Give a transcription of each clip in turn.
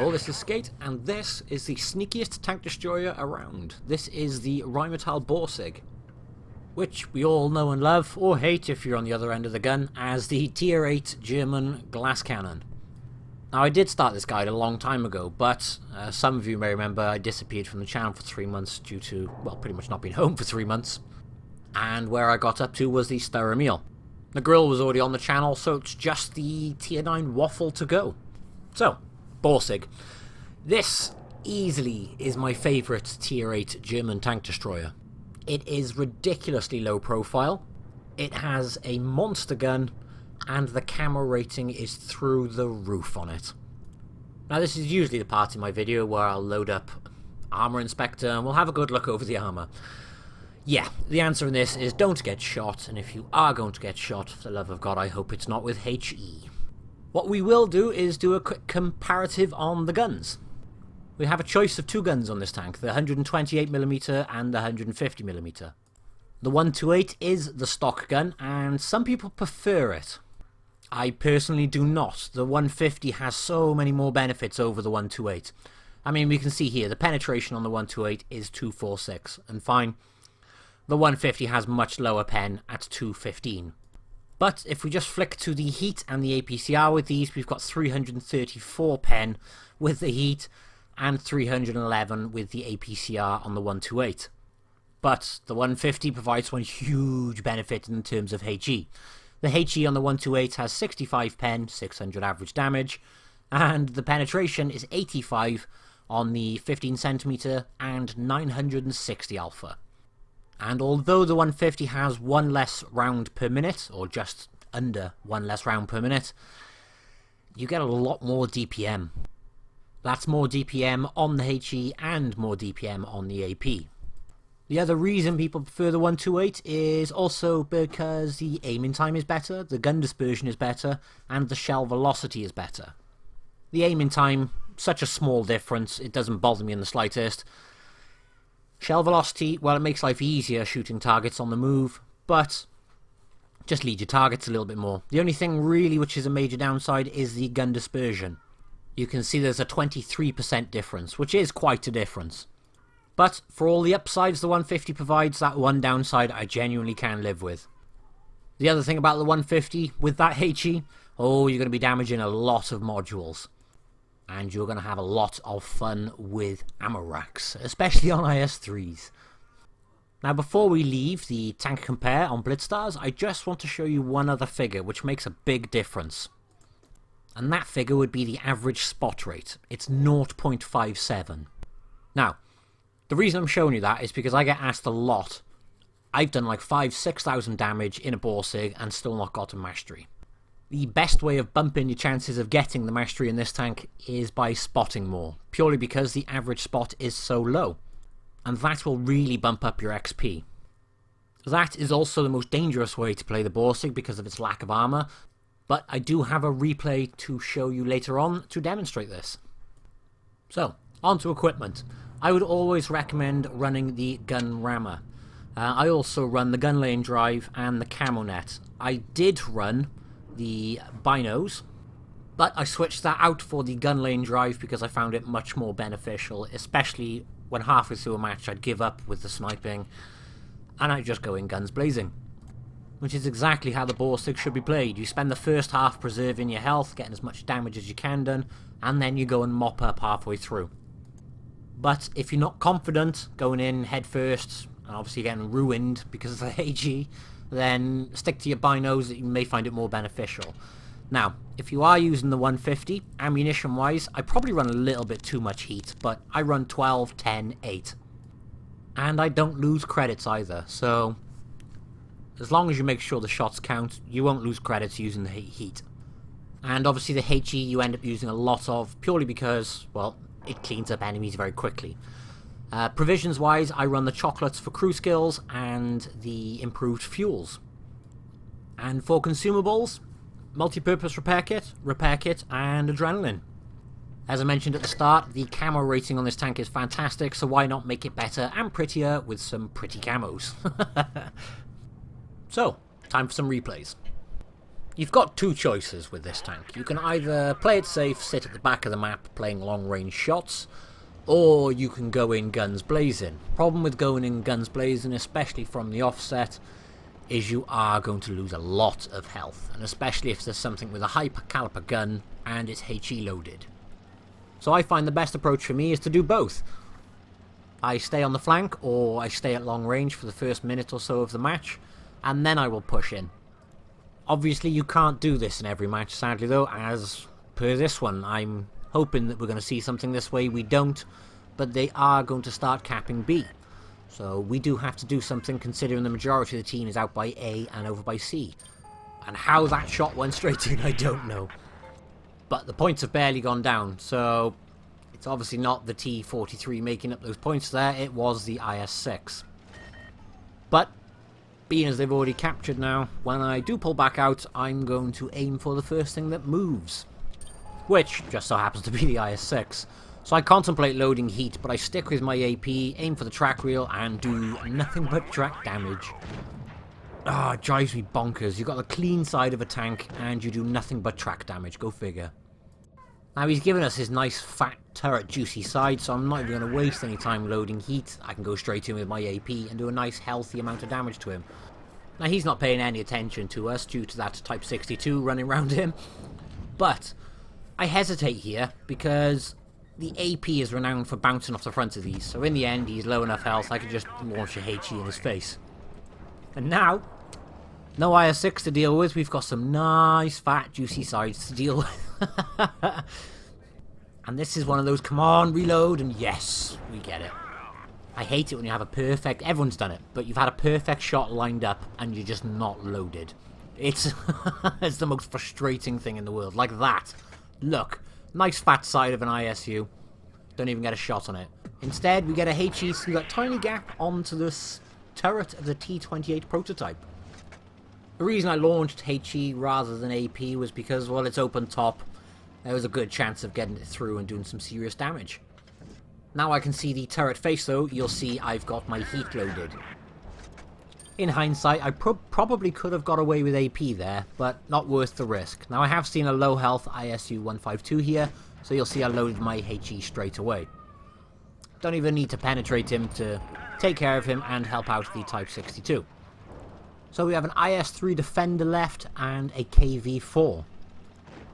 Hello, this is Skate, and this is the sneakiest tank destroyer around. This is the Rhm Borsig, which we all know and love, or hate if you're on the other end of the gun, as the Tier 8 German glass cannon. Now, I did start this guide a long time ago, but some of you may remember I disappeared from the channel for 3 months due to, well, pretty much not being home for 3 months. And where I got up to was the stir meal. The grill was already on the channel, so it's just the Tier 9 waffle to go. So, Borsig. This easily is my favourite Tier 8 German tank destroyer. It is ridiculously low profile, it has a monster gun, and the camo rating is through the roof on it. Now this is usually the part in my video where I'll load up Armour Inspector and we'll have a good look over the armour. Yeah, the answer in this is don't get shot, and if you are going to get shot, for the love of God, I hope it's not with HE. What we will do is do a quick comparative on the guns. We have a choice of two guns on this tank, the 128mm and the 150mm. The 128 is the stock gun, and some people prefer it. I personally do not. The 150 has so many more benefits over the 128. I mean, we can see here, the penetration on the 128 is 246, and fine. The 150 has much lower pen at 215. But if we just flick to the heat and the APCR with these, we've got 334 pen with the heat and 311 with the APCR on the 128. But the 150 provides one huge benefit in terms of HE. The HE on the 128 has 65 pen, 600 average damage, and the penetration is 85 on the 15cm and 960 alpha. And although the 150 has one less round per minute, or just under one less round per minute, you get a lot more DPM. That's more DPM on the HE and more DPM on the AP. The other reason people prefer the 128 is also because the aiming time is better, the gun dispersion is better, and the shell velocity is better. The aiming time, such a small difference, it doesn't bother me in the slightest. Shell velocity, well, it makes life easier shooting targets on the move, but just lead your targets a little bit more. The only thing really which is a major downside is the gun dispersion. You can see there's a 23% difference, which is quite a difference. But for all the upsides the 150 provides, that one downside I genuinely can live with. The other thing about the 150, with that HE, oh, you're going to be damaging a lot of modules. And you're going to have a lot of fun with ammo racks, especially on IS-3s. Now before we leave the tank compare on Blitzstars, I just want to show you one other figure which makes a big difference. And that figure would be the average spot rate. It's 0.57. Now, the reason I'm showing you that is because I get asked a lot. I've done like 5,000-6,000 damage in a Borsig and still not got a mastery. The best way of bumping your chances of getting the mastery in this tank is by spotting more, purely because the average spot is so low, and that will really bump up your XP. That is also the most dangerous way to play the Borsig because of its lack of armour, but I do have a replay to show you later on to demonstrate this. So, on to equipment. I would always recommend running the gun rammer. I also run the gun lane drive and the camo net. I did run the binos, but I switched that out for the gun lane drive because I found it much more beneficial, especially when halfway through a match I'd give up with the sniping and I'd just go in guns blazing, which is exactly how the Borsig should be played. You spend the first half preserving your health, getting as much damage as you can done, and then you go and mop up halfway through. But if you're not confident going in head first and obviously getting ruined because of the HE, then stick to your binos, that you may find it more beneficial. Now, if you are using the 150, ammunition wise, I probably run a little bit too much heat, but I run 12, 10, 8. And I don't lose credits either, so as long as you make sure the shots count, you won't lose credits using the heat. And obviously the HE you end up using a lot of, purely because, well, it cleans up enemies very quickly. Provisions wise, I run the chocolates for crew skills and the improved fuels. And for consumables, multi-purpose repair kit and adrenaline. As I mentioned at the start, the camo rating on this tank is fantastic, so why not make it better and prettier with some pretty camos. So, time for some replays. You've got two choices with this tank. You can either play it safe, sit at the back of the map playing long-range shots, or you can go in guns blazing. Problem with going in guns blazing, especially from the offset, is you are going to lose a lot of health, and especially if there's something with a high caliber gun and it's HE loaded. So I find the best approach for me is to do both. I stay on the flank, or I stay at long range for the first minute or so of the match, and then I will push in. Obviously you can't do this in every match, sadly though, as per this one. I'm hoping that we're going to see something this way. We don't, but they are going to start capping B. So we do have to do something, considering the majority of the team is out by A and over by C. And how that shot went straight in, I don't know. But the points have barely gone down, so it's obviously not the T-43 making up those points there, it was the IS-6. But, being as they've already captured now, when I do pull back out, I'm going to aim for the first thing that moves. Which just so happens to be the IS-6. So I contemplate loading heat, but I stick with my AP, aim for the track wheel, and do nothing but track damage. Ah, it drives me bonkers. You've got the clean side of a tank, and you do nothing but track damage. Go figure. Now he's given us his nice fat turret juicy side, so I'm not even going to waste any time loading heat. I can go straight in with my AP and do a nice healthy amount of damage to him. Now he's not paying any attention to us due to that Type 62 running around him. But I hesitate here because the AP is renowned for bouncing off the front of these, so in the end he's low enough health I could just launch a HE in his face. And now, no IS-6 to deal with, we've got some nice fat juicy sides to deal with. And this is one of those, come on, reload, and yes, we get it. I hate it when you have a perfect, everyone's done it, but you've had a perfect shot lined up and you're just not loaded. It's, it's the most frustrating thing in the world, like that. Look, nice fat side of an ISU, don't even get a shot on it. Instead, we get a HE through that tiny gap onto this turret of the T-28 prototype. The reason I launched HE rather than AP was because, well, it's open top. There was a good chance of getting it through and doing some serious damage. Now I can see the turret face though, you'll see I've got my heat loaded. In hindsight, I probably could have got away with AP there, but not worth the risk. Now I have seen a low health ISU 152 here, so you'll see I loaded my HE straight away. Don't even need to penetrate him to take care of him and help out the Type 62. So we have an IS-3 Defender left and a KV-4.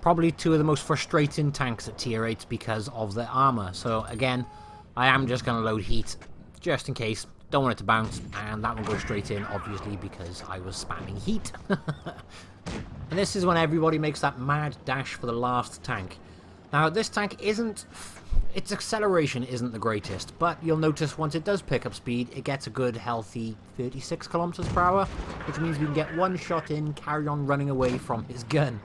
Probably two of the most frustrating tanks at tier 8 because of their armor. So again, I am just going to load heat just in case. Don't want it to bounce, and that will go straight in obviously because I was spamming heat. And this is when everybody makes that mad dash for the last tank. Now this tank isn't, its acceleration isn't the greatest, but you'll notice once it does pick up speed, it gets a good healthy 36 kilometers per hour, which means we can get one shot in, carry on running away from his gun.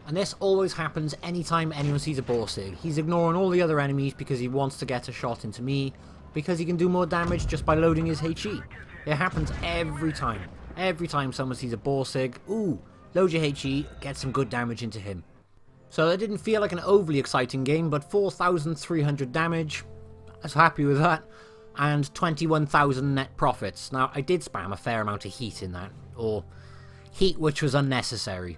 And this always happens anytime anyone sees a Borsig. He's ignoring all the other enemies because he wants to get a shot into me, because he can do more damage just by loading his HE. It happens every time. Every time someone sees a Borsig, ooh, load your HE, get some good damage into him. So it didn't feel like an overly exciting game, but 4,300 damage, I was happy with that, and 21,000 net profits. Now, I did spam a fair amount of heat in that, or heat which was unnecessary,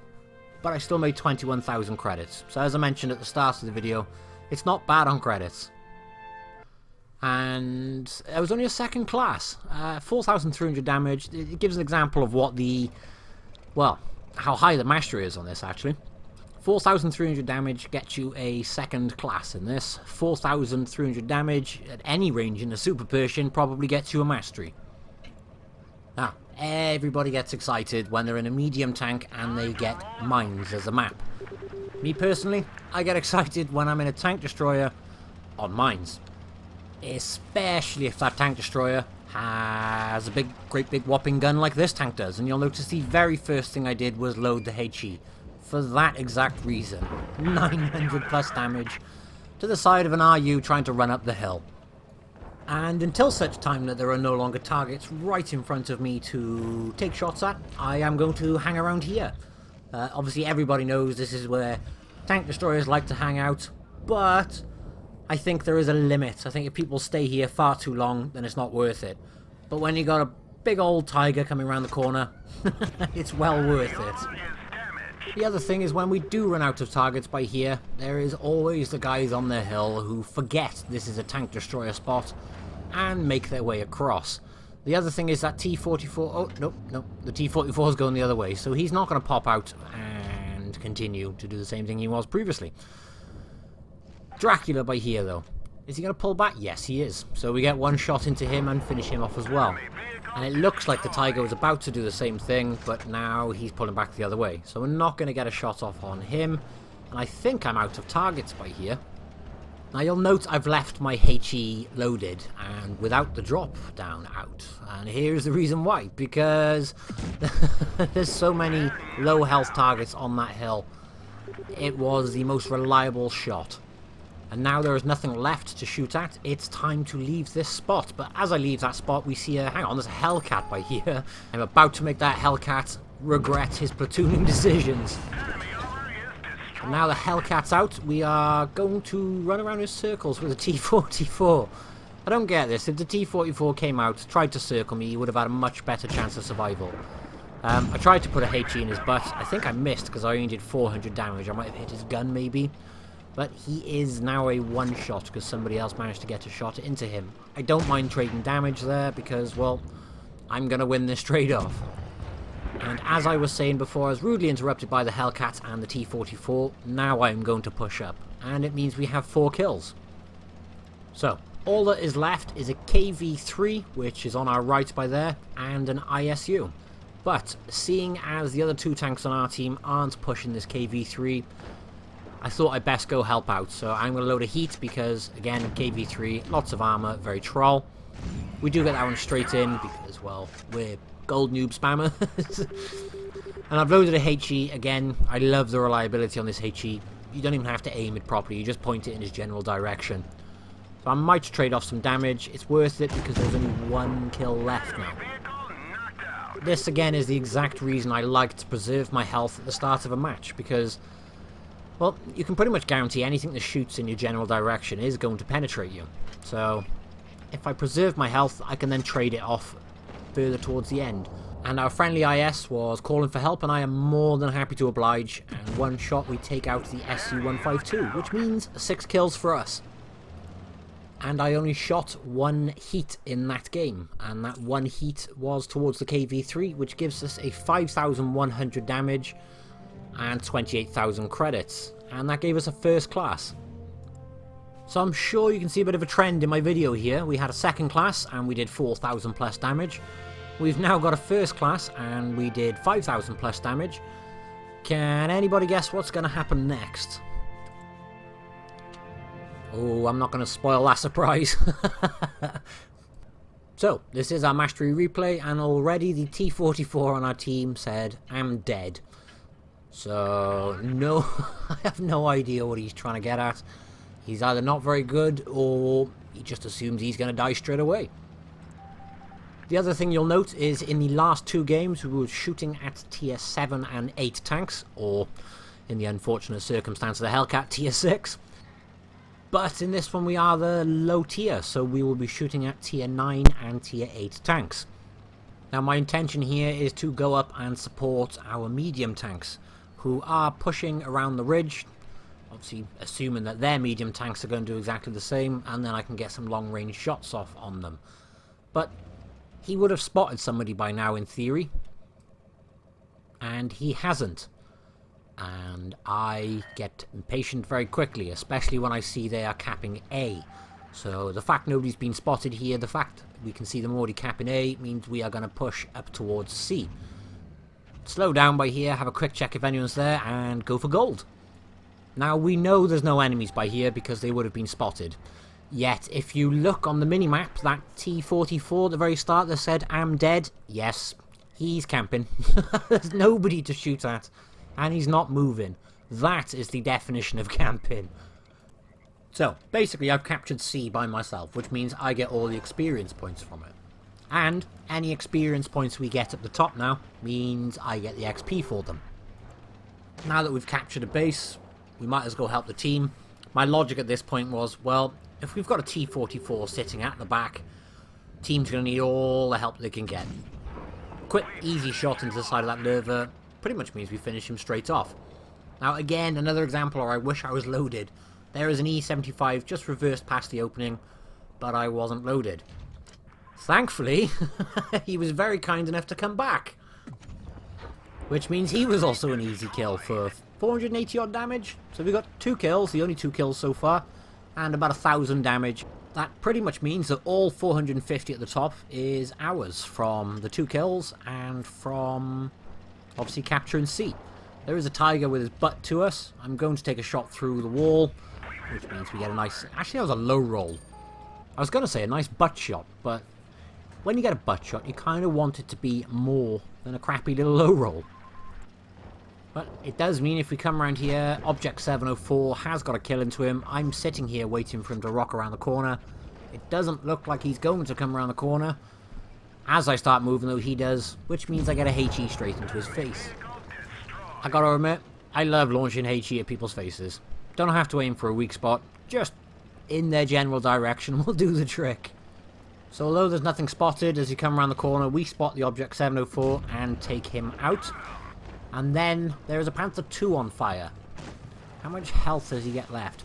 but I still made 21,000 credits. So as I mentioned at the start of the video, it's not bad on credits. And it was only a second class, 4,300 damage. It gives an example of what the, well, how high the mastery is on this actually. 4,300 damage gets you a second class in this. 4,300 damage at any range in the Super Persian probably gets you a mastery. Now, everybody gets excited when they're in a medium tank and they get mines as a map. Me personally, I get excited when I'm in a tank destroyer on mines. Especially if that tank destroyer has a great big whopping gun like this tank does. And you'll notice the very first thing I did was load the HE. For that exact reason. 900 plus damage to the side of an RU trying to run up the hill. And until such time that there are no longer targets right in front of me to take shots at, I am going to hang around here. Obviously everybody knows this is where tank destroyers like to hang out, but I think there is a limit. I think if people stay here far too long, then it's not worth it. But when you got a big old tiger coming around the corner, it's well worth it. The other thing is when we do run out of targets by here, there is always the guys on the hill who forget this is a tank destroyer spot and make their way across. The other thing is that T-44... Oh, no. The T-44 is going the other way, so he's not going to pop out and continue to do the same thing he was previously. Dracula by here, though. Is he going to pull back? Yes, he is. So we get one shot into him and finish him off as well. And it looks like the Tiger was about to do the same thing, but now he's pulling back the other way. So we're not going to get a shot off on him. And I think I'm out of targets by here. Now you'll note I've left my HE loaded and without the drop down out. And here's the reason why. Because there's so many low health targets on that hill. It was the most reliable shot. And now there is nothing left to shoot at. It's time to leave this spot. But as I leave that spot, we see a... Hang on, there's a Hellcat by here. I'm about to make that Hellcat regret his platooning decisions. And now the Hellcat's out, we are going to run around in circles with a T-44. I don't get this. If the T-44 came out, tried to circle me, he would have had a much better chance of survival. I tried to put a HE in his butt. I think I missed because I only did 400 damage. I might have hit his gun, maybe. But he is now a one-shot because somebody else managed to get a shot into him. I don't mind trading damage there because, well, I'm going to win this trade-off. And as I was saying before, I was rudely interrupted by the Hellcat and the T-44. Now I'm going to push up. And it means we have 4 kills. So, all that is left is a KV-3, which is on our right by there, and an ISU. But, seeing as the other 2 tanks on our team aren't pushing this KV-3, I thought I'd best go help out. So I'm going to load a heat because, again, KV-3, lots of armor, very troll. We do get that one straight in because, well, we're gold noob spammers. And I've loaded a HE. Again, I love the reliability on this HE. You don't even have to aim it properly. You just point it in his general direction. So I might trade off some damage. It's worth it because there's only 1 kill left now. This, again, is the exact reason I like to preserve my health at the start of a match because... well, you can pretty much guarantee anything that shoots in your general direction is going to penetrate you. So, if I preserve my health, I can then trade it off further towards the end. And our friendly IS was calling for help, and I am more than happy to oblige. And one shot, we take out the SU-152, which means 6 kills for us. And I only shot 1 heat in that game, and that 1 heat was towards the KV-3, which gives us a 5,100 damage and 28,000 credits, and that gave us a first class. So I'm sure you can see a bit of a trend in my video here. We had a second class and we did 4,000 plus damage. We've now got a first class and we did 5,000 plus damage. Can anybody guess what's going to happen next? Oh, I'm not going to spoil that surprise. So, this is our mastery replay, and already the T-44 on our team said, "I'm dead." So, no, I have no idea what he's trying to get at. He's either not very good, or he just assumes he's going to die straight away. The other thing you'll note is in the last 2 games, we were shooting at tier 7 and 8 tanks, or, in the unfortunate circumstance of the Hellcat, tier 6. But in this one we are the low tier, so we will be shooting at tier 9 and tier 8 tanks. Now my intention here is to go up and support our medium tanks, who are pushing around the ridge, obviously assuming that their medium tanks are going to do exactly the same, and then I can get some long range shots off on them. But he would have spotted somebody by now in theory, and he hasn't. And I get impatient very quickly, especially when I see they are capping A. So the fact nobody's been spotted here, the fact we can see them already capping A, means we are going to push up towards C. Slow down by here, have a quick check if anyone's there, and go for gold. Now we know there's no enemies by here because they would have been spotted. Yet if you look on the minimap, that T-44 at the very start that said "I'm dead," yes, he's camping. There's nobody to shoot at. And he's not moving. That is the definition of camping. So, basically I've captured C by myself, which means I get all the experience points from it. And any experience points we get at the top now means I get the XP for them. Now that we've captured a base, we might as well help the team. My logic at this point was, well, if we've got a T-44 sitting at the back, team's going to need all the help they can get. Quick, easy shot into the side of that lurver. pretty much means we finish him straight off. Now again, another example where I wish I was loaded. There is an E75 just reversed past the opening, but I wasn't loaded. Thankfully, he was very kind enough to come back. Which means he was also an easy kill for 480 odd damage. So we got 2 kills, the only 2 kills so far, and about 1,000 damage. That pretty much means that all 450 at the top is ours from the 2 kills and from obviously capturing C. There is a tiger with his butt to us. I'm going to take a shot through the wall, which means we get a nice... Actually, that was a low roll. I was going to say a nice butt shot, but when you get a butt shot, you kind of want it to be more than a crappy little low roll. But it does mean if we come around here, Object 704 has got a kill into him. I'm sitting here waiting for him to rock around the corner. It doesn't look like he's going to come around the corner. As I start moving, though, he does, which means I get a HE straight into his face. I gotta admit, I love launching HE at people's faces. Don't have to aim for a weak spot, just in their general direction will do the trick. So although there's nothing spotted as you come around the corner, we spot the Object 704 and take him out. And then there is a Panther 2 on fire. How much health does he get left?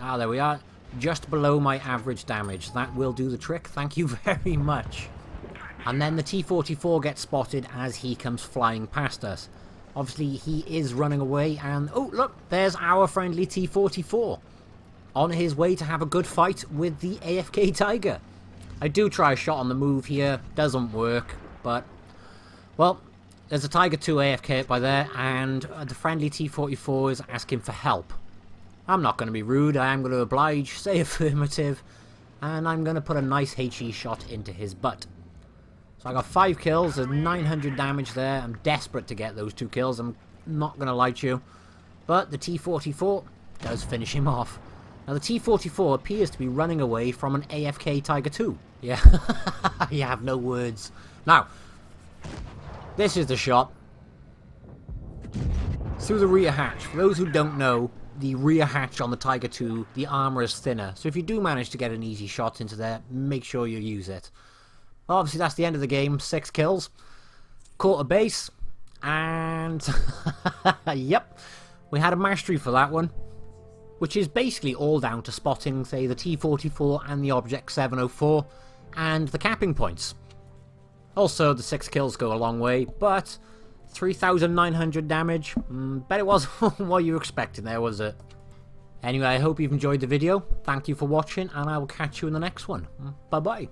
Ah, there we are. Just below my average damage. That will do the trick. Thank you very much. And then the T-44 gets spotted as he comes flying past us. Obviously, he is running away and... Oh, look! There's our friendly T-44. On his way to have a good fight with the AFK Tiger. I do try a shot on the move here. Doesn't work, but... Well... There's a Tiger 2 AFK by there, and the friendly T-44 is asking for help. I'm not going to be rude, I am going to oblige, say affirmative, and I'm going to put a nice HE shot into his butt. So I got 5 kills, there's 900 damage there. I'm desperate to get those 2 kills, I'm not going to lie to you. But the T-44 does finish him off. Now the T-44 appears to be running away from an AFK Tiger 2. Yeah, you have no words. Now... This is the shot. Through the rear hatch. For those who don't know, the rear hatch on the Tiger 2, the armor is thinner. So if you do manage to get an easy shot into there, make sure you use it. Obviously, that's the end of the game. 6 kills. Caught a base. And... yep. We had a mastery for that one. Which is basically all down to spotting, say, the T-44 and the Object 704. And the capping points. Also, the 6 kills go a long way, but 3,900 damage, bet it wasn't what you were expecting there, was it? Anyway, I hope you've enjoyed the video, thank you for watching, and I will catch you in the next one. Bye-bye.